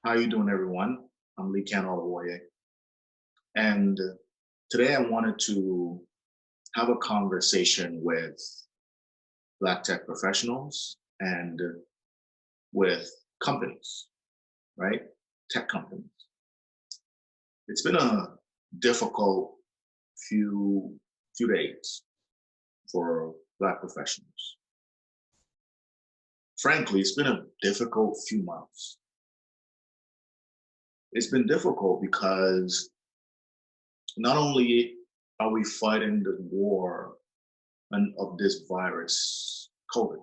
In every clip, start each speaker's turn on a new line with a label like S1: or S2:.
S1: How you doing, everyone? I'm Lekan Olawoye, and today I wanted to have a conversation with Black tech professionals and with companies, right? Tech companies. It's been a difficult few days for Black professionals. Frankly, it's been a difficult few months. It's been difficult because not only are we fighting the war of this virus, COVID,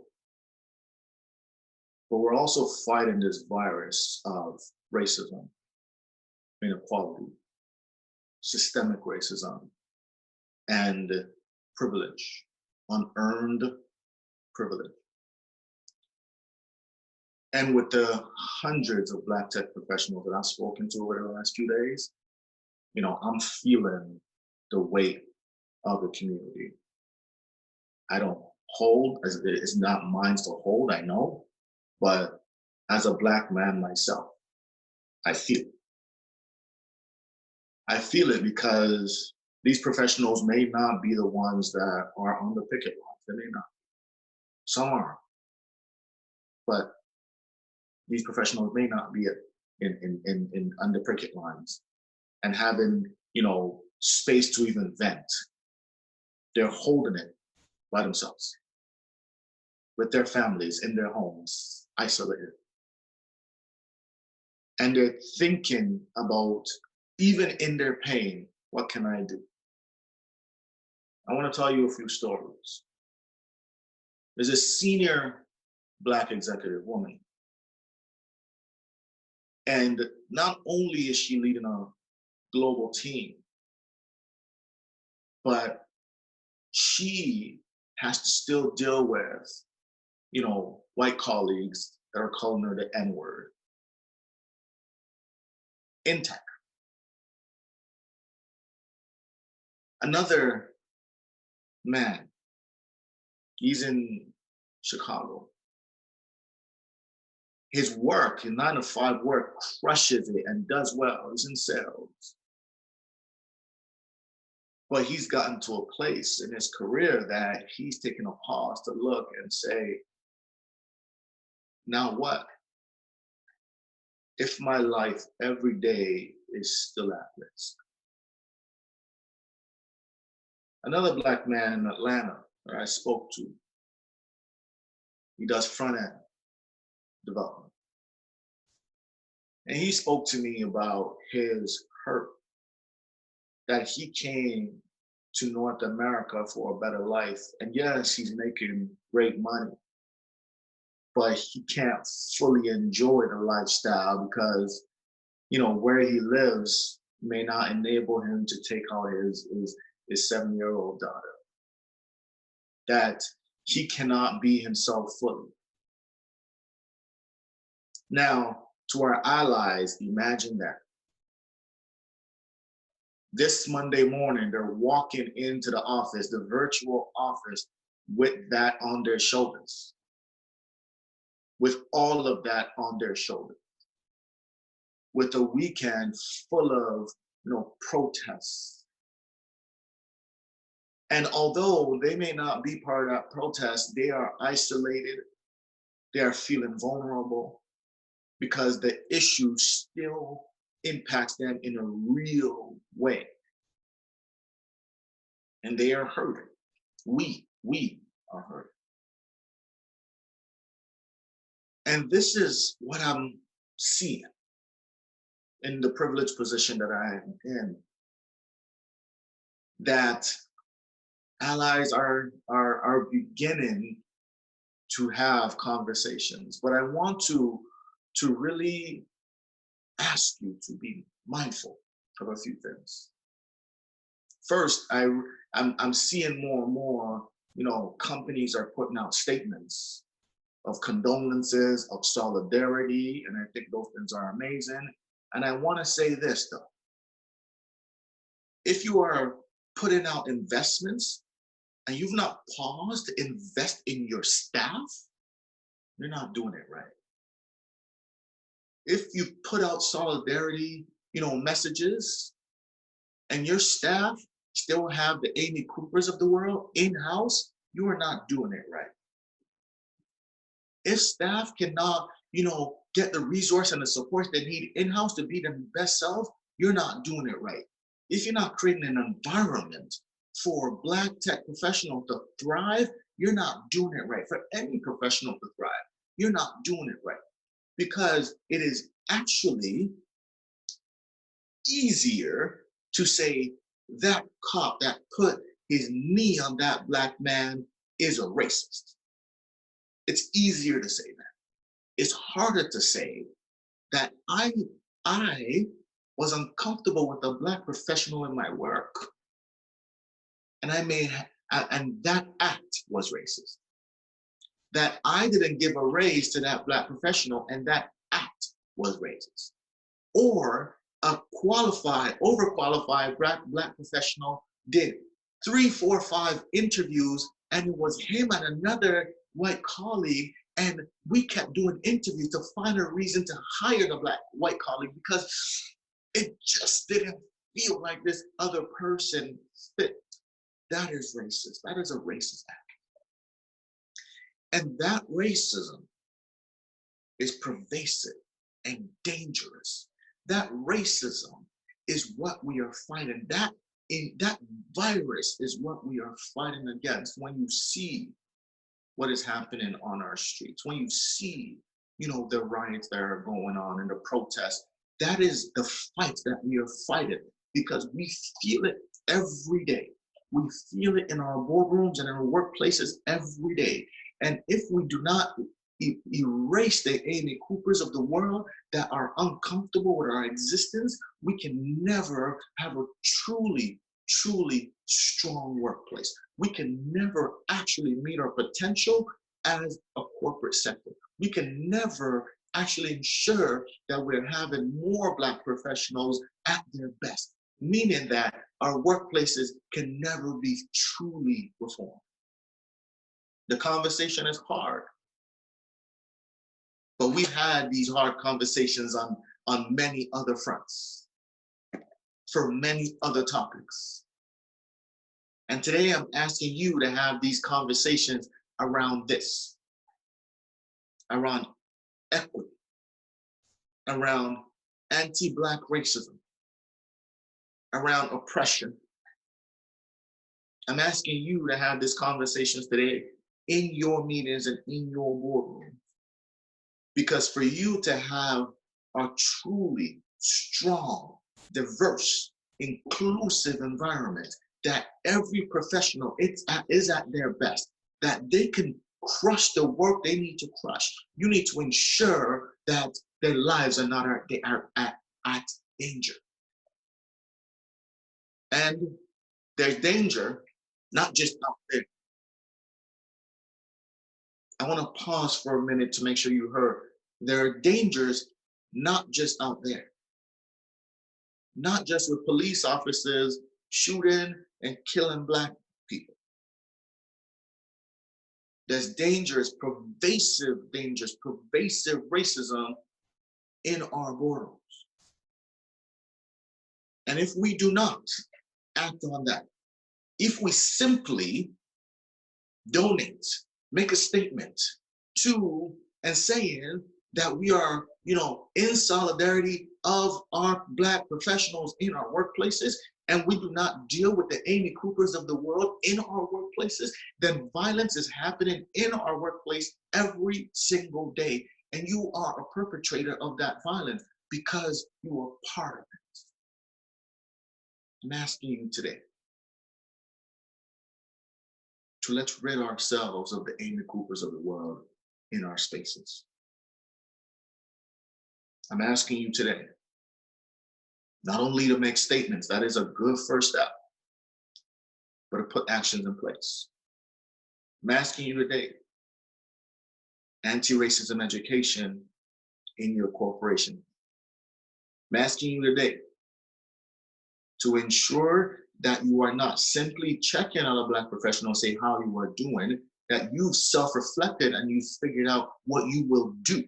S1: but we're also fighting this virus of racism, inequality, systemic racism, and privilege, unearned privilege. And with the hundreds of Black tech professionals that I've spoken to over the last few days, I'm feeling the weight of the community. I don't hold, it's not mine to hold, I know, but as a Black man myself, I feel it. I feel it because these professionals may not be the ones that are on the picket lines. They may not. Some are. But these professionals may not be in on the picket lines and having, space to even vent. They're holding it by themselves with their families in their homes, isolated. And they're thinking about, even in their pain, what can I do? I want to tell you a few stories. There's a senior Black executive woman. And not only is she leading a global team, but she has to still deal with, white colleagues that are calling her the N-word in tech. Another man, he's in Chicago. His work, his 9-to-5 work, crushes it and does well. He's in sales. But he's gotten to a place in his career that he's taken a pause to look and say, now what? If my life every day is still at risk. Another Black man in Atlanta that I spoke to, he does front-end development. And he spoke to me about his hurt, that he came to North America for a better life. And yes, he's making great money, but he can't fully enjoy the lifestyle because, where he lives may not enable him to take out his 7-year-old daughter. That he cannot be himself fully. Now, to our allies, imagine that. This Monday morning, they're walking into the office, the virtual office, with that on their shoulders. With all of that on their shoulders. With a weekend full of, protests. And although they may not be part of that protest, they are isolated. They are feeling vulnerable because the issue still impacts them in a real way. And they are hurting. We are hurting. And this is what I'm seeing in the privileged position that I am in, that allies are beginning to have conversations. But I want to really ask you to be mindful of a few things. First, I'm seeing more and more, companies are putting out statements of condolences, of solidarity, and I think those things are amazing. And I want to say this, though. If you are putting out investments and you've not paused to invest in your staff, you're not doing it right. If you put out solidarity, messages, and your staff still have the Amy Coopers of the world in-house, you are not doing it right. If staff cannot, get the resource and the support they need in-house to be their best self, you're not doing it right. If you're not creating an environment for Black tech professionals to thrive, you're not doing it right. For any professional to thrive, you're not doing it right. Because it is actually easier to say that cop that put his knee on that Black man is a racist. It's easier to say that. It's harder to say that I was uncomfortable with a Black professional in my work, and and that act was racist. That I didn't give a raise to that Black professional, and that act was racist. Or a overqualified Black professional did 3, 4, 5 interviews, and it was him and another white colleague, and we kept doing interviews to find a reason to hire the white colleague because it just didn't feel like this other person fit. That is racist. That is a racist act. And that racism is pervasive and dangerous. That racism is what we are fighting. That virus is what we are fighting against. When you see what is happening on our streets, when you see, the riots that are going on and the protests, that is the fight that we are fighting, because we feel it every day. We feel it in our boardrooms and in our workplaces every day. And if we do not erase the Amy Coopers of the world that are uncomfortable with our existence, we can never have a truly, truly strong workplace. We can never actually meet our potential as a corporate sector. We can never actually ensure that we're having more Black professionals at their best, meaning that our workplaces can never be truly reformed. The conversation is hard, but we've had these hard conversations on many other fronts, for many other topics. And today I'm asking you to have these conversations around this, around equity, around anti-Black racism, around oppression. I'm asking you to have these conversations today in your meetings and in your boardroom. Because for you to have a truly strong, diverse, inclusive environment that every professional is at their best, that they can crush the work they need to crush, you need to ensure that their lives are not at danger. And there's danger not just out there. I want to pause for a minute to make sure you heard. There are dangers not just out there. Not just with police officers shooting and killing Black people. There's pervasive racism in our boardrooms. And if we do not act on that, if we simply donate, make a statement to and saying that we are, in solidarity of our Black professionals in our workplaces, and we do not deal with the Amy Coopers of the world in our workplaces, then violence is happening in our workplace every single day. And you are a perpetrator of that violence because you are part of it. I'm asking you today to let's rid ourselves of the Amy Coopers of the world in our spaces. I'm asking you today, not only to make statements, that is a good first step, but to put actions in place. I'm asking you today, anti-racism education in your corporation. I'm asking you today to ensure that you are not simply checking on a Black professional, say how you are doing, that you've self-reflected and you've figured out what you will do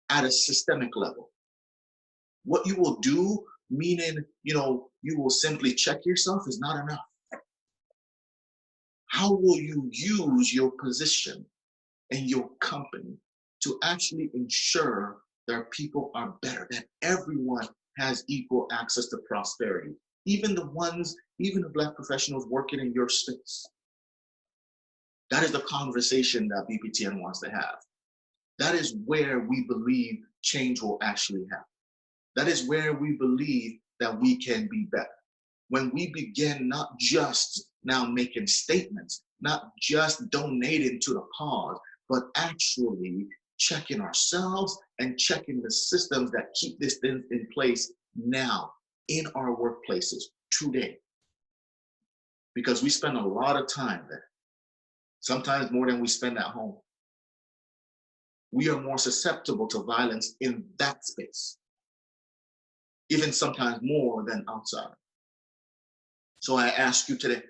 S1: at a systemic level. What you will do, meaning, you will simply check yourself, is not enough. How will you use your position and your company to actually ensure that people are better, that everyone has equal access to prosperity, even the Black professionals working in your space? That is the conversation that BPTN wants to have. That is where we believe change will actually happen. That is where we believe that we can be better. When we begin not just now making statements, not just donating to the cause, but actually checking ourselves and checking the systems that keep this thing in place now in our workplaces today. Because we spend a lot of time there, sometimes more than we spend at home. We are more susceptible to violence in that space, even sometimes more than outside. So I ask you today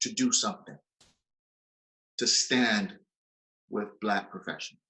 S1: to do something, to stand with Black professionals.